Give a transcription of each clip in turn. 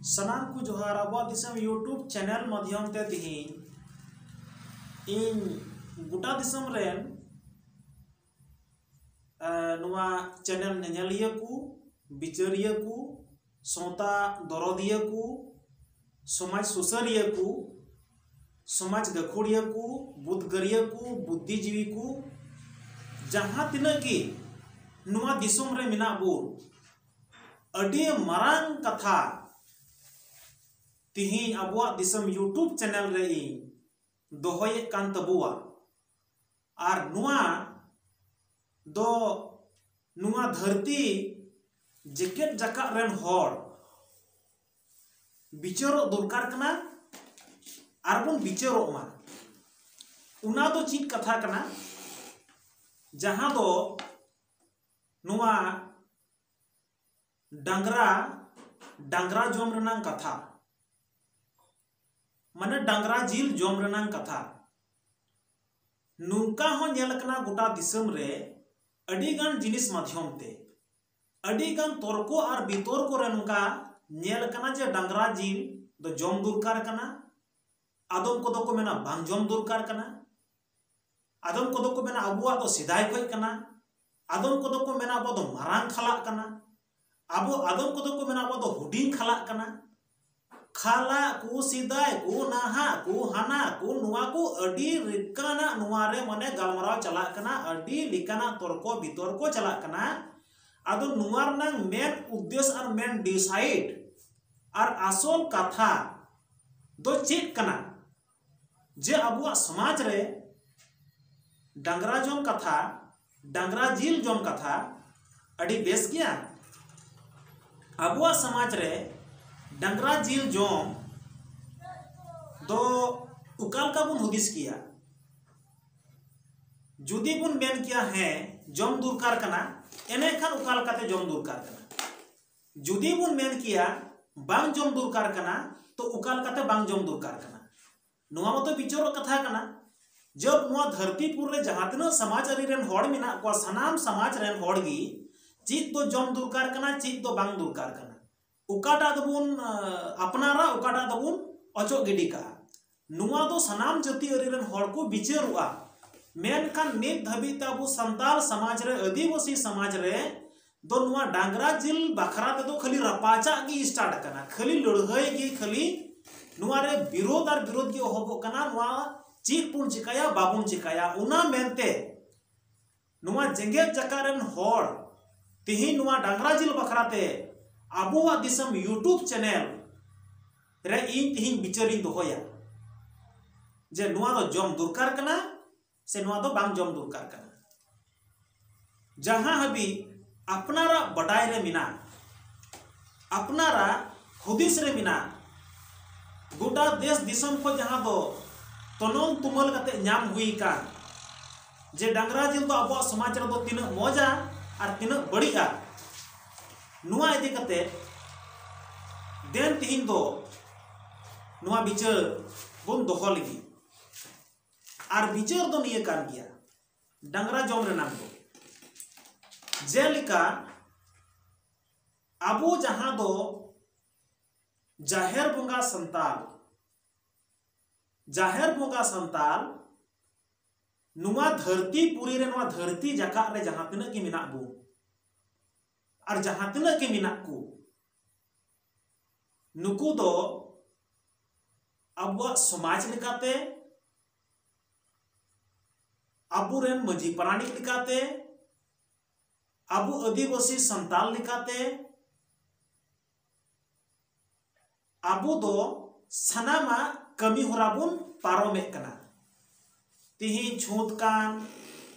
सनाम को जोहार अब दिसम यूट्यूब चैनल माध्यम ते तिहिन इन गोटा दिसम रेन चैनल नेलिया को बिचारिया को सौता दरदिया को समाज सुसरिया को समाज गखुड़िया को बुद्धगरिया को बुद्धिजीवी को जहाँ तिना की नुआ दिसम रे मिना बोल अडी मारांग कथा तिही अबुआ दिसम यूट्यूब चैनल रे दोहये कान तबुआ आर नुआ दो नुआ धरती जेकेट जाका रेन होड़ बिचारो दरकार कना आर बन बिचारो मा उना दो चीज कथा कना जहां दो नुआ डांगरा जोम रनांग कथा माने डांगरा जिल जोम रनांग कथा नुका हो नेल कना गोटा दिसम रे अडी गान जिनिस माध्यम ते अडी गान तर्को और बितर्को रे नुका नेल कना जे डांगरा जिल दो जोम दरकार कना आदम को दो को मेना बांग जोम दरकार कना आदम को दो को मेना अबुआ तो सिदाय खोज कना आदम को दो को मेना अबो दो मारांग खलाक कना अबो आदम को दो को मेना अबो दो हुडिंग खलाक कना खाला को सिदाय को नाहा को हाना को नुआ को अडी रिकाना नुआ रे माने गलमराव चला कना अडी लिकाना तर्को बितर्को चला कना आदो नुआ रनांग मेन उद्देश्य और मेन डिसाइड और आसल कथा दो चेक कना जे अबुआ समाज रे डांगरा जोम कथा डांगरा जिल जोम कथा अडी बेस गया अबुआ समाज रे डांगरा जिल जोम दो उकाल का बुन हुदिस किया जुदी बुन मेन किया है जोम दुरकार कना एने खान उकाल काते जोम दुरकार कना जुदी बुन मेन किया बांग जोम दुरकार कना तो उकाल काते बांग जोम दुरकार कना नुआ मतो बिचारो कथा कना जब नुआ धरतीपुर रे जहां तना समाज अरी रेन होड़ मिना को सनाम समाज रेन होड़ गी चीज तो जोम दुरकार कना चीज तो बांग दुरकार कना उकाटा दबुन अपनारा उकाटा दबुन अचो गिडी का नुआ दो सनाम जाति अरी रेन होड़ को बिचारुआ मेनखान नित धबी ताबु संताल समाज रे आदिवासी समाज रे दो नुआ डांगरा जिल बखरा ते दो खाली रपाचा की स्टार्ट कना खाली लड़ाई की खाली नुआ रे विरोध और विरोध की होबो कना नुआ चीज पुन चिकाया बाबुन चिकाया उना मेनते नुआ जेंगे जकारन होड़ तिही नुआ डांगरा जिल बखराते अबुआ दिसम यूट्यूब चैनल रे इन तिही बिचारी दोहया जे नुआ दो जोम दुरकार कना से नुआ दो बांग जोम दुरकार कना जहां हबी अपनारा बडाय रे मिना अपनारा हुदिस रे मिना गोटा देश दिसम को जहां दो तनोल तुमल कते नाम हुई का जे डांगरा जिल दो अबो समाज रे दो तीन मौजा और तीन बड़िया नुआ इदी कते देन तिहिन दो नुआ बिचार बुन दोहो लगी और बिचार दो निये कान गया डांगरा जोम रे नाम दो जेलिका अबो जहां दो जाहेर बोंगा संताल नुआ धरती पुरी रे नुआ धरती जका रे जहां तिना की मिना बो और जहां तिना की मिना को नुकु दो अबुआ समाज लिकाते अबु रेन मजी प्राणिक लिकाते अबु आदिवासी संताल लिकाते अबु दो सनामा कमी होराबुन पारोमे कना तिही छूत कान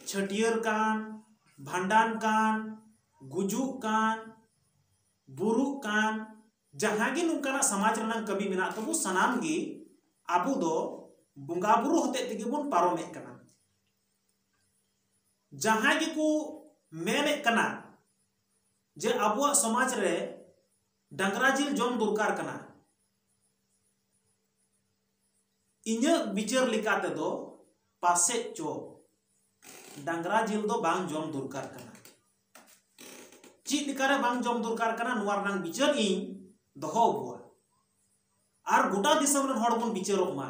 छटियर कान भांडान कान गुजु कान बुरु कान जहां गी नुकाना समाज रना कमी मिना तबु सनाम गी अबु दो बुंगा बुरु होते तिगे बुन पारोमे कना जहां गी को मेने कना जे अबुआ समाज रे डांगरा जिल जोम दुरकार कना इन्या बिचार लिकाते दो पासे चो डांगरा जिल दो बांग जोम दुरकार कना चीज लिकारे बांग जोम दुरकार कना नुआ रनांग बिचार इन दोहो बुआ और गोटा दिसम रन हड़ बन बिचारोग मा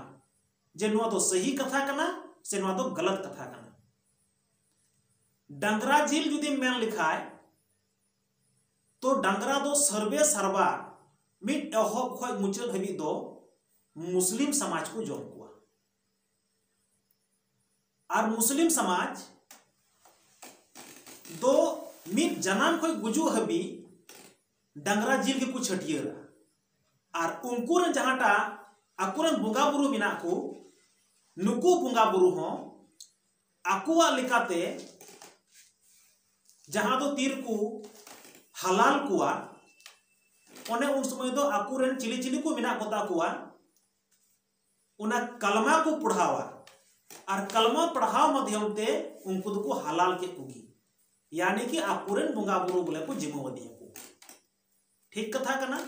जे नुआ दो सही कथा कना से नुआ दो गलत कथा कना। डांगरा जिल जुदी मेन लिखाय तो डांगरा दो सर्वे सर्वा मिट एहब खय मुचाद हबी दो मुस्लिम समाज को जम कुआ और मुस्लिम समाज दो मिट जनाम खय गुजु हबी डांगरा जिल के कुछ हटियरा और उनकुरन जहाटा आकुरन बुंगा बुरु मिना को नुकु बुंगा बुरु हो आकुआ लिकाते जहां दो तीर को हलाल कुआ ओने उन समय दो आकुरन चिली चिली को मिना कोता कुआ उना कलमा को पढ़ावा और कलमा पढ़ाव माध्यम ते उनको को हलाल के कुगी यानी कि आकुरन बुंगा बुरु बोले को जिम्मेवारी को ठीक कथा कना।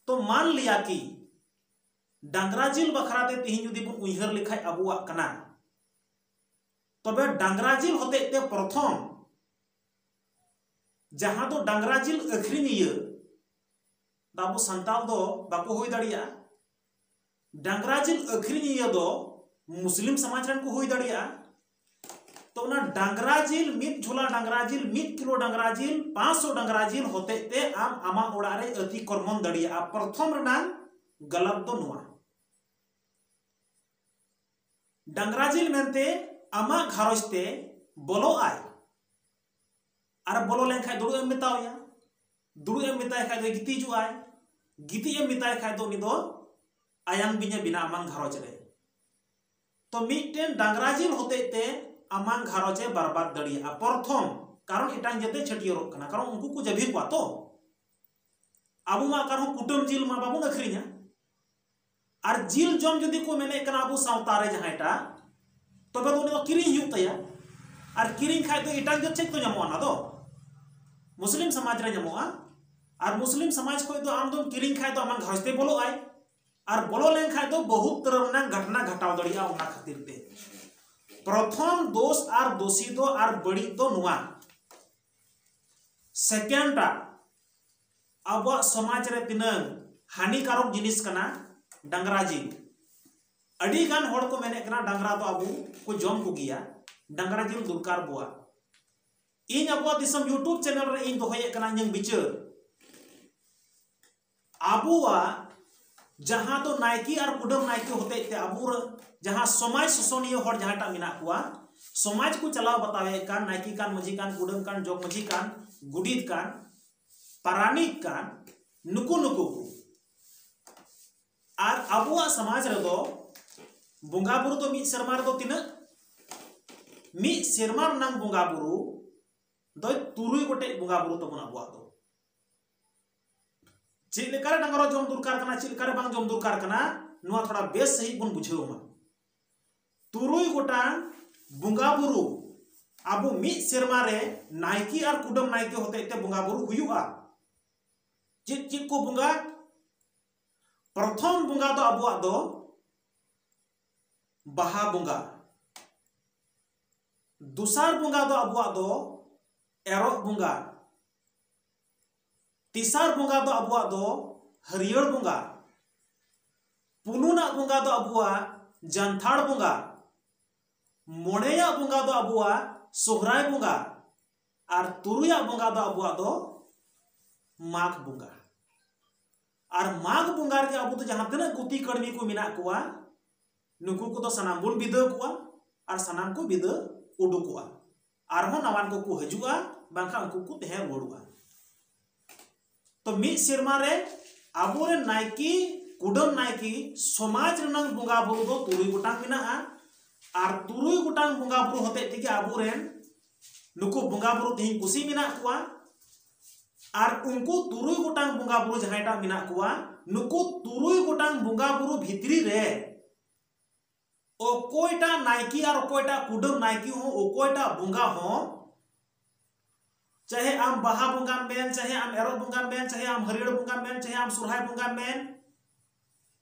तो मान लिया कि डांगरा जिल बखराते तीन जुदी बुन उइहर लिखाय अबुआ कना तबे डांगरा जिल होते ते प्रथम जहां दो डांगरा जिल अखरिनिया दाबो संताल दो बाको होई दाड़िया डांगरा जिल अखरिनिया दो मुस्लिम समाज रन को होई दाड़िया तो ना डांगरा जिल मिट झोला डांगरा जिल 1 किलो डांगरा जिल 500 डांगरा जिल होते ते आम आमा ओड़ा रे अति कर्मन दाड़िया प्रथम रना गलत दो नुआ डांगरा जिल मेनते आमा घारजते बोलो आय और बोलो लेन खाय दुड़ु एम मितावया दुड़ु एम मिताय खाय दो गिती जु आय गिती एम मिताय खाय दो नि दो आयांग बिnya बिना आमांग घारज रे तो मिटटेन डांगरा जिल होते ते आमांग घारजे बर्बाद दड़िया प्रथम कारण इटांग जते छटियरोग कना कारण उनको को जभी कुआ तो आबु मा कारण कुटुम जिल मा बाबू अखरिया और जिल जम जदि को मेने कना आबु सावतारे जहाटा तबे तो किरिंग हुई तया और किरिंग खाय तो इटांग जत चेक तो जमो ना दो मुस्लिम समाज रे जमोआ और मुस्लिम समाज को तो आम दो किरिंग खाय तो आमान घरते बोलो आय और बोलो लेन खाय तो बहुत तरह घटना घटाव दड़िया उना खातिर ते प्रथम दोष और दोषी दो और बड़ी दो नुआ सेकेंडा अब समाज रे तिनंग हानिकारक जिनिस कना डांगरा जिल अड़ी गान होड़ को मेने कना डांगरा दो अबू को जम को गिया डांगरा जिल दुरकार बुआ इन अब दिसम यूट्यूब चैनल रे इन दोहये कना इंग बिचार अबुआ जहां तो नायकी और कुडम नायकी होते ते अबूर जहां समाज सुसोनिय होड़ जहाटा मिना कुआ समाज को चलाव बतावे कान नायकी कान मजी कान कुडम कान जोग मजी कान गुडीत कान पारानिक कान नुकु नुकु को और अबुआ समाज रे दो बुंगा बुरु तो मिट शर्मा रे दो तिना मिट शर्मा नाम बुंगा बुरु दो तुरुई गोटे बुंगा बुरु तो बना बुआ दो चिलकार डांगरो जम दुरकार कना चिलकार बांग जम दुरकार कना नुआ थोड़ा बेस सही बन बुझेव मा तुरुई गोटांग बुंगा बुरु आबु मिट शर्मा रे नायकी और कुडम नायकी होते ते बुंगा बुरु हुयुआ चित चित को बुंगा प्रथम बुंगा दो अबुआ दो बाहा बुंगा दुसार बुंगा दो अबुआ दो एरोक बुंगा तीसार बुंगा दो अबुआ दो हरियर बुंगा पुनुना बुंगा दो अबुआ जानथाड़ बुंगा मोड़ेया बुंगा दो अबुआ सोहराय बुंगा और तुरुया बुंगा दो अबुआ दो माघ बुंगा और माघ बुंगा के अबु तो जहां तना गुती कड़मी को मिना कुआ नुकु को तो सनाम बुन बिदा कुआ और सनाम को बिदा उडुकुआ और हो नवान को हजुआ बांखा उनको को तहे रुआड़ुआ तो मिट शर्मा रे आबोरे नायकी कुडम नायकी समाज रनंग बुंगा बुरु दो तुरुई गोटांग मिना और तुरुई गोटांग बुंगा बुरु होते तेगे आबोरेन नुकु बुंगा बुरु तेही कुसी मिना कुआ और उनको तुरुई गोटांग बुंगा बुरु जहांटा मिना कुआ नुकु तुरुई गोटांग बुंगा बुरु भितरी रे ओकोयटा नायकी और ओकोयटा कुडम नायकी हो ओकोयटा बुंगा हो चाहे आम बाहा बुंगा मेन चाहे आम एरो बुंगा मेन चाहे आम हरियर बुंगा मेन चाहे आम सुरहाय बुंगा मेन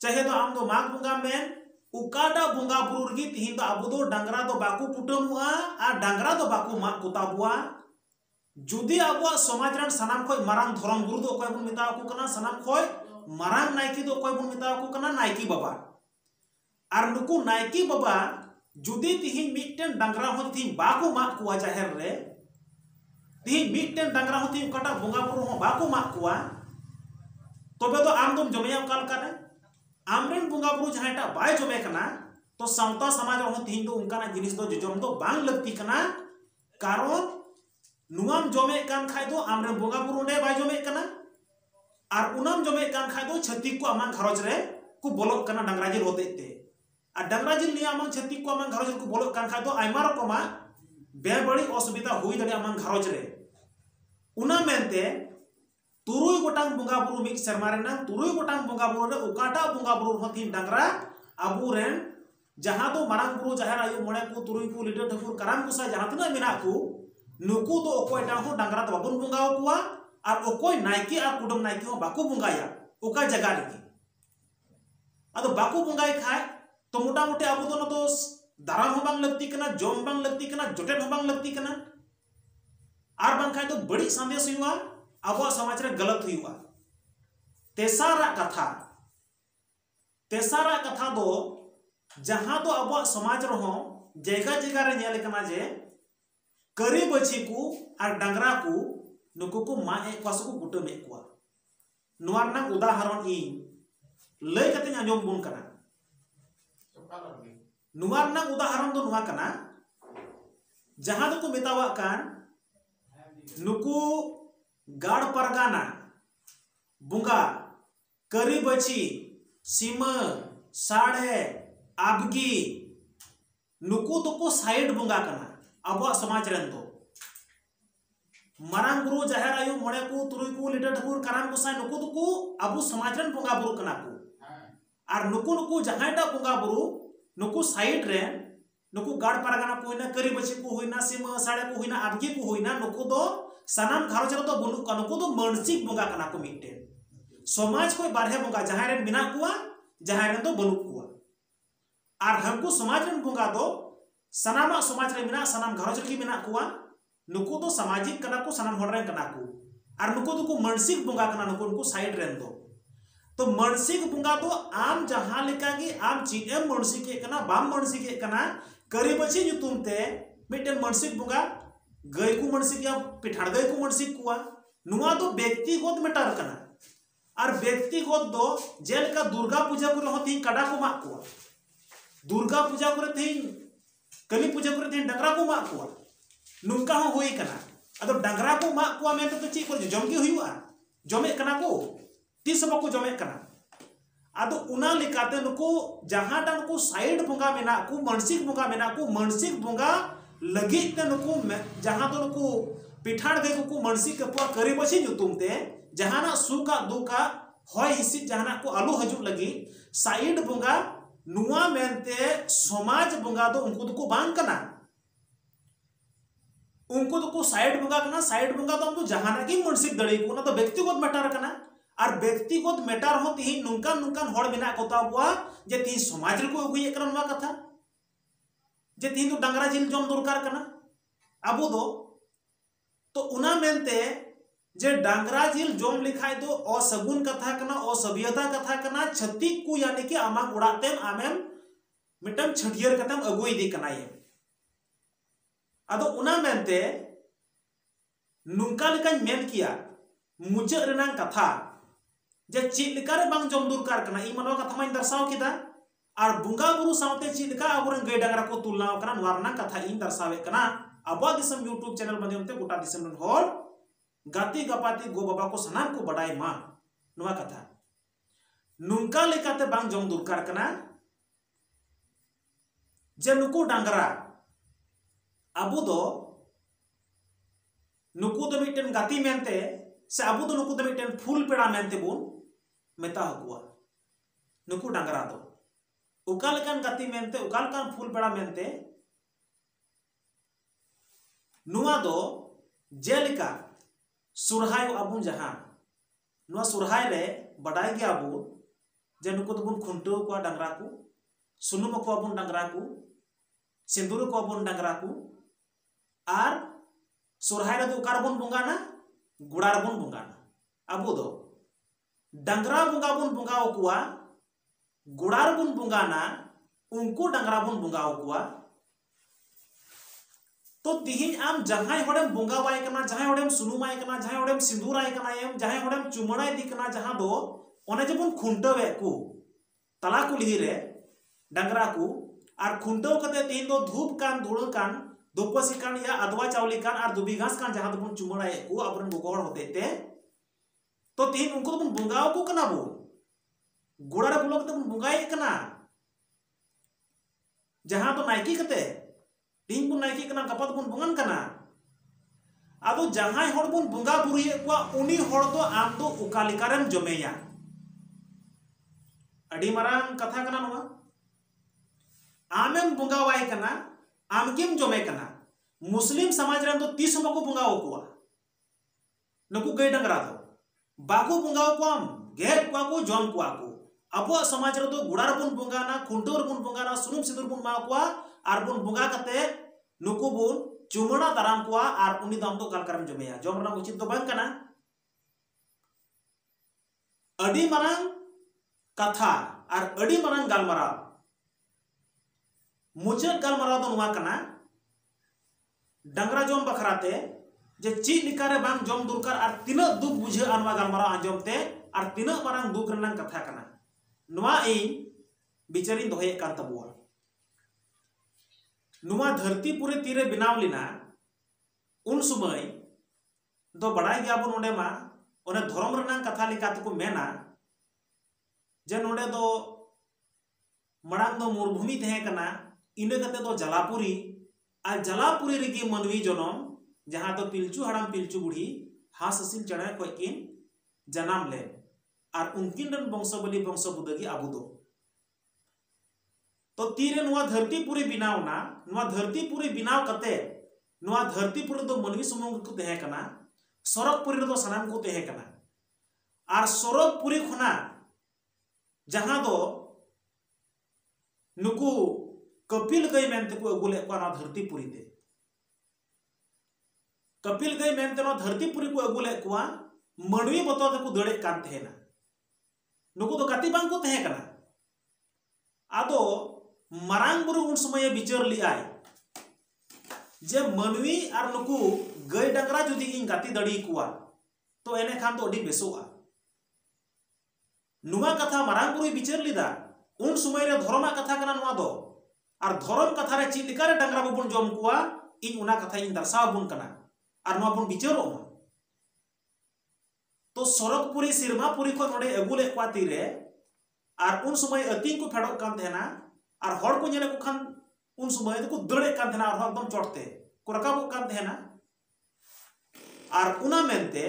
चाहे तो आम दो माघ बुंगा मेन उकाटा बुंगा बुरु रगी तिहिन दो आबु दो डांगरा दो बाकू कुटमुआ और डांगरा दो बाकू माग कुताबुआ जुदी आबुआ समाज रन सनाम खोय मारांग धरम गुरु दो कोय बुन मिता को कना सनाम खोय मारांग नायकी दो कोई बन मेता को कना नायकी बाबा और नुकु नायकी बाबा जुदी तिहिन मिटन डांगरा हो तिहिन बाको माग कुआ जाहेर रे तिहिन मिटन डांगरा हो तिहिन कटा बोंगा बुरु हो बाको माग कुआ तबे तो आम तुम जमेया काल करे आमरेन बोंगा बुरु जहांटा बाय जमे कना तो सावता समाज हो तिहिन दो उनका जिनिस दो जजम दो बांग लगती कना कारण नुआम जमे कान खाय दो आमरेन बोंगा बुरु ने बाय जमे कना और उनाम जमे कान खाय दो छत्तीक को आमां घरज रे को बोलक कना डांगरा जिल होते ते और डांगरा जिल निया आमां छत्तीक को आमां घरज को बोलक कान खाय दो आयमा रकमा बेबड़ी असुविधा हुई दड़े आमां घरज रे उना मेनते तुरुई गोटांग बोंगा बुरु मिक शर्मा रेना तुरुई गोटांग बोंगा बुरु रे उकाटा बोंगा बुरु हथिन डांगरा अबु रेन जहां तो मारांग बुरु जाहेर आयु मोणे को तुरुई को लीडर ठाकुर कराम कुसा जहां तना मेना को नुकु तो ओकोयटा हो डांगरा तो बाबुन बोंगाव कुआ और ओकोय नायकी और कुडम नायकी हो बाको बोंगाया ओका जगह रे अदो बाको बोंगाय खाय तो मोटा मोटे अब तो न तो दाराम हो बांग लगती कना जम बांग लगती कना जोटेन हो बांग लगती कना और बांग खाय तो बड़ी संदेश हुआ अब समाज रे गलत हुआ तेसारा कथा दो जहां तो अब समाज रहो जगह जगह रे नेल कना जे करी बची को और डांगरा को नुकु को मा एक पास को गुटम एक कुआ नुआरना उदाहरण इन लय कते आंजम बुन कना नुआरना उदाहरण दो नुआ कना जहां तो को मेतावा कान नुकु गाड़ परगाना बुंगा करी बची सीमा साड़े आबगी नुकु तो को साइड बुंगा कना अब समाज रेन दो मारांग बुरु जाहेर आयु मोणे को तुरुई को लीडर ठाकुर कराम गोसाई नुकु दुकु अबु समाज रेन बोंगा बुरु कना को और नुकु जहांटा बोंगा बुरु नुकु साइड रे नुकु गाड़ पारगाना को होइना करी बची को होइना सीमा साड़े को होइना आबगी को होइना नुकु दो सनाम घारोज रे तो बुनु का नुकु दो मानसिक बोंगा कना को मिटे समाज को बारहे बोंगा जहां रे बिना कुआ जहां रे तो बनु कुआ और हमको समाज रे बोंगा दो सनामा समाज रे बिना सनाम घारोज की बिना कुआ नुकु तो सामाजिक कना को सनाम होड़ रे कना को और नुकु तो को मानसिक बोंगा कना नुकु साइड रेन दो तो मानसिक बोंगा तो आम जहां लेका गी आम चीएम मानसिक के कना बाम मानसिक के कना करी बची जुतुम ते मिटन मानसिक बोंगा गय को मानसिक या पिठाड़ गय को मानसिक कुआ नुआ तो व्यक्तिगत मेटर कना और व्यक्तिगत दो जेल का दुर्गा पूजा को रहती काडा को माक कुआ दुर्गा पूजा को रहती कली पूजा को रहती डंगरा को माक कुआ नुका हो होई कना अदो डंगरा को माक कुआ में तो ची को जमगी हुआ जमे कना को तीस बको जमे कना अदो उना लिकाते नुको जहां डा नुको साइड बोंगा मेना को मानसिक बोंगा लगी ते नुको जहां तो नुको पिठाड़ गए को मानसिक के पुआ करी बसी जुतुमते जहाना सुका दुका होय हिसित जहाना को आलू हजू लगी साइड बोंगा नुआ मेनते समाज बोंगा दो उनको दुको बांग कना उनको तो को साइड बोंगा कना साइड बोंगा तो हमको जहाना की मानसिक दड़ी को ना तो व्यक्तिगत मैटर कना और व्यक्तिगत मैटर हो तिही नुनकान नुनकान होड़ बिना कोता बुआ जे तिही समाज रे को अगुई एकरा नुआ कथा जे तिही तो डांगरा जिल जम दरकार कना अबो दो तो उना मेनते जे डांगरा जिल जम लिखाय दो असगुन कथा कना असभ्यता कथा कना छत्तीक को यानी कि आमा उड़ातेम आमेम मिटम छठियर कतम अगुई दी कना ये अदो उना मेनते नुनका लेका मेन किया मुझे रेनांग कथा जे चीज लेका रे बांग जम दुरकार कना ई मनवा कथा माइन दर्शाव किदा और बुंगा बुरु सावते चीज लेका अबुरन गय डांगरा को तुलना कना नवारना कथा इन दर्शावे कना अबा दिसम यूट्यूब चैनल माध्यम ते गोटा दिसम रन होर गाती गपाती गो बाबा को सनाम को बड़ाई मा नुआ कथा नुनका लेकाते बांग जम दुरकार कना जे नुको डांगरा अबु दो नुकु दो मिटन गाती मेनते से अबु दो नुकु दो मिटन फूल पेड़ा मेनते बुन मेता हकुआ नुकु डांगरा दो उकालकान गाती मेनते उकालकान फूल पेड़ा मेनते नुआ दो जेलिका सुरहाय अबुन जहां नुआ सुरहाय रे बडाय गया अबु जे नुकु दो बुन खुंटो को डांगरा को सुनुम को अबुन डांगरा को सिंदूर को अबुन डांगरा को और सोरहाय रे उकार बन बुंगाना गुड़ार बन बुंगाना अबु दो डंगरा बंगा बन बंगा कुआ गुड़ार बन बंगाना उनको डंगरा बन बंगा कुआ तो तिहिन आम जहां होड़ेम बंगा वाय कना जहां होड़ेम सुनुमाय कना जहां होड़ेम सिंदूराय कना एम जहां होड़ेम चुमड़ाय दी कना जहां दो ओने जबन खुंटवे को तला कुलही रे डंगरा को और खुंटव कते तिहिन दो धूप कान धुड़ कान दोपसी कान या अदवा चावली कान और दुबी घास कान जहां दबन चुमड़ाय को अपरन गोगोड़ होते ते तो तिहिन उनको दबन बंगाव को कना बो गुड़ा रे बुलो कते बन बंगाय कना जहां तो नायकी कते तीन बन नायकी कना गपा बन बंगन कना आदो जहां होड़ बन बंगा बुरिये कुआ उनी होड़ दो आम दो उका लिकारेम जमेया अडी मारांग कथा कना नोआ आमेम बंगा वाय कना आमकेम जमे कना मुस्लिम समाज रे तो 30 बको बंगा कुआ नुकु गई डंगरा दो बाको बंगा कुआ गेट कुआ को जम कुआ को अब समाज रे तो गुड़ार बन बंगाना खुंटोर बन बंगाना सुनुम सिंदूर बन मा कुआ और बन बंगा कते नुकु बन चुमड़ा दाराम कुआ और उनी दाम तो कालकारम जमेया जम रना उचित तो बांग कना अडी मारांग कथा और अडी मारांग गालमाराव मुचाद गालमाराव दो नुआ कना डंगरा जम बखराते जे ची लिकारे बांग जम दुरकार और तिना दुख बुझे अनवा गालमाराव आंजमते और तिना मारांग दुख रनांग कथा कना नुआ इन बिचारी दोहे कान तबुआ नुआ धरती पूरे तीरे बिनाव लिना उन समय दो बड़ाई गया बन ओंडे मा ओने धर्म रनांग कथा लिका तको मेना जे नोंडे दो मड़ांग दो मरुभूमि तहे कना इने कते दो जलापुरी आ जलापुरी रेगी मनवी जनम जहां तो पिलचू हड़ाम पिलचू बुढ़ी हास हसिल चढ़ाई को किन जनाम ले और उनकिन रन वंशबली वंश बुदगी आबू दो तो तीरे नुआ धरती पूरी बिनाव ना नुआ धरती पूरी बिनाव कते नुआ धरती पूरी दो मनवी सुमुंग को तहे कना सरक पूरी दो सनाम को तहे कना और सरक पूरी खना जहां दो नुकु कपिल गई मेनते को अगुले को ना धरती पूरी ते कपिल गई मेनते ना धरती पूरी को अगुले को मनवी बतो को दड़े कान तहेना नुकु तो गति बांग को तहे कना आदो मारांग बुरु उन समय विचार लियाय जे मनवी और नुकु गई डंगरा जुदी इन गति दड़ी कुआ तो एने खान तो अडी बेसोआ नुआ कथा मारांग बुरु विचार लिदा उन समय रे धर्मा कथा कना नुआ दो और धर्म कथा रे ची लिकारे डंगरा बबुन जम कुआ इन उना कथा इन दर्शाव बुन कना और नुआ बुन विचारो तो सरकपुरी सिरमापुरी को नोडे अगुले क्वा तीरे और उन समय अतिंग को फेडो कान थेना और हड़ को नेले को खान उन समय को दड़े कान थेना और एकदम चोटते को रकाबो कान थेना और उना मेनते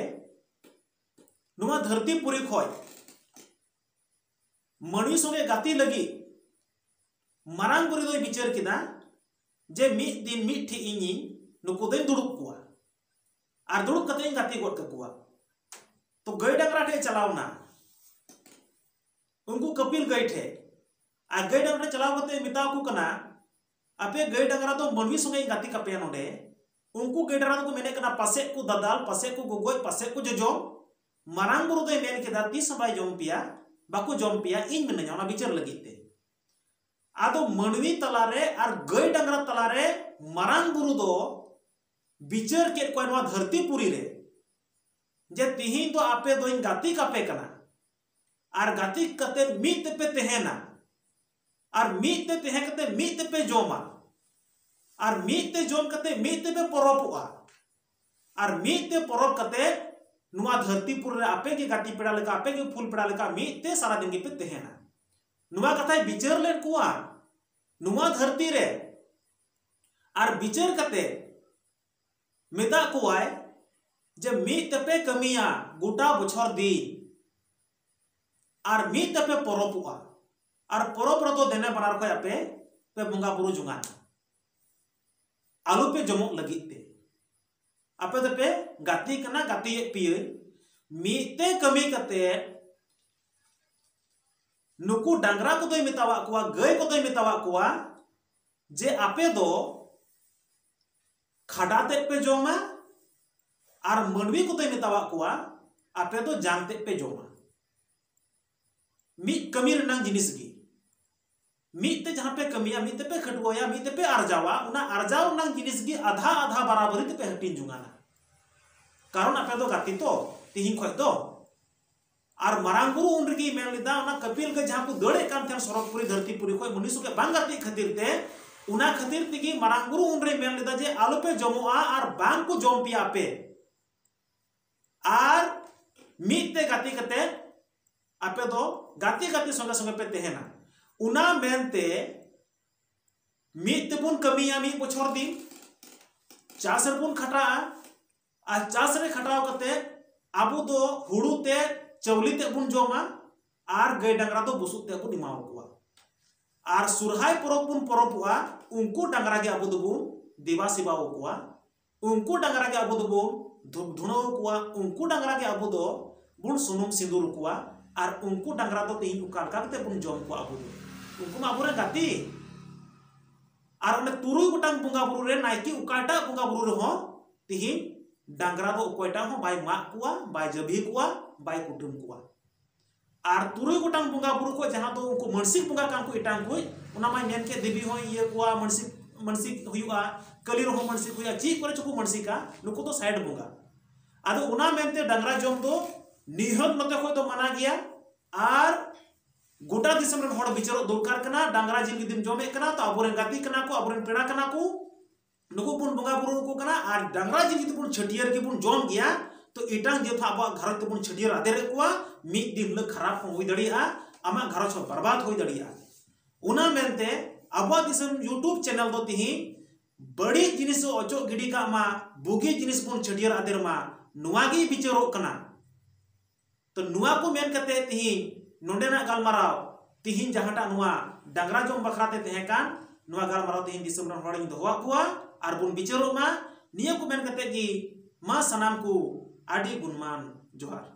नुआ धरती पुरी खोय मनवी संगे गाती लगी मारांग बुरी दो विचार किदा जे मिट दिन मिट ठी इनी नुको दिन दुड़ुब कुआ और दुड़ुब कते गाती गोट कुआ तो गई डंगरा ठे चलावना उनको कपिल गई ठे आ गई डंगरा चलाव कते मिताव को कना आपे गई डंगरा तो मनवी संगे गाती कपे नोडे उनको गई डंगरा को मेने कना पासे को ददाल पासे को गोगोय पासे को जजो मारांग बुरु दो मेन केदा ती सबाय जम पिया बाको जम पिया इन मेने जाना विचार लगिते आदो मनवी तलारे और गई डंगरा तलारे मारांग बुरु दो विचार के कोई नवा धरती पुरी रे जे तिहिन तो आपे दो इन गाती कापे कना और गाती कते मीत पे तहेना और मीत ते तहे कते मीत पे जोमा और मीत ते जोम कते मीत पे परबुआ और मीत ते परब कते नुआ धरती पुर रे आपे के गाती पेड़ा लेका आपे के फूल पेड़ा लेका मीत ते सारा दिन के पे तहेना नुआ कथा विचार ले कुआ नुआ धरती रे और विचार कते मेता कुआय जे मीत पे कमिया गोटा बछर दिन और मीत पे परबुआ और परब रे तो देने बनार को आपे पे बंगा बुरु जुंगान आलू पे जमक लगित ते आपे तो पे गाती कना गाती पिए मीते कमी कते नुकु डंगरा को दोय मितावा कुआ गय को दोय मितावा कुआ जे आपे दो खड़ा ते पे जोमा और मनवी को दोय मितावा कुआ आपे दो जानते पे जोमा मिट कमी रनang जिनिस gi मिट ते जहां पे कमिया मिट पे खटुआ मिट पे आरजावा उना आरजाव रनang जिनिस gi आधा आधा बराबरी ते पे हटिन जुंगाना कारण आपे दो गाती तो तिहिं खय दो और मारांग गुरु उन रगी मेन लिदा उना कपिल के जहां को दड़े कान थे सरकपुरी धरतीपुरी खय मनुष्य के बांग गाती खातिर ते उना खातिर तिगी मारांग गुरु उन रे मेन लिदा जे आलो पे जमोआ और बांग को जम पिया पे और मिट ते गाती कते आपे दो गाती गाती संगे संगे पे तेहेना उना मेनते मिट तेबुन कमिया मी बछर दिन चास रेबुन खटा और चास रे खटाव कते आबो दो हुड़ू ते चौली ते बुन जमा और गाय डांगरा दो बुसुक ते बुन इमाव कुआ और सुरहाय परब बुन परबुआ उनको डांगरा के आबो दो बुन दिवा सिबाव कुआ उनको डांगरा के आबो दो बुन धुनो कुआ उनको डांगरा के आबो दो बुन सुनुम सिंदूर कुआ और उनको डांगरा दो तीन उकालका ते बुन जम कुआ आबो दो उनको आबोरे गाती और उन्हें तुरुई गोटांग बुंगा बुरु रे नायकी उकाटा बुंगा बुरु रे हो तिहिं डांगरा दो उकोयटा हो बाय मा कुआ बाय जभी कुआ बाय कुटुम कुआ और तुरुई गोटांग बुंगा बुरु को जहां तो उनको मानसिक बुंगा काम को इटांग को उना माय नेन के देवी हो ये कुआ मानसिक हुआ कली रो मानसिक हुआ जी करे चको मानसिका नुको तो साइड बुंगा आदो उना मेनते डांगरा जम दो निहत नते को तो मना गया और गोटा दिसम रन हड़ बिचारो दरकार कना डांगरा जिल गिदिम जमे कना तो अबोरेन गाती कना को अबोरेन पेड़ा कना को नुको बुन बंगा बुरु को कना और डांगरा जिल गिदिम बुन छटियर के बुन जम गया तो इटांग जे था अब घर ते बुन छटियर आदे रे कोआ मी दिन ल खराब होई दड़िया आमा घर छ बर्बाद होई दड़िया उना मेनते अब दिसम यूट्यूब चैनल दो तिही बड़ी जिनिस अचो गिडी का मा बुगी जिनिस बुन छटियर आदे मा नुआगी बिचारो कना तो नुआ को मेन कते तिही नोंडेना गालमाराव तिहिन जहाटा नुआ डांगरा जम बखराते तेहेकान नुआ गालमाराव तिहिन दिसम रन हड़िन दोवा कुआ और बुन बिचारो मा निया को मेन कते कि मा सनाम को आडी गुणमान जोहार।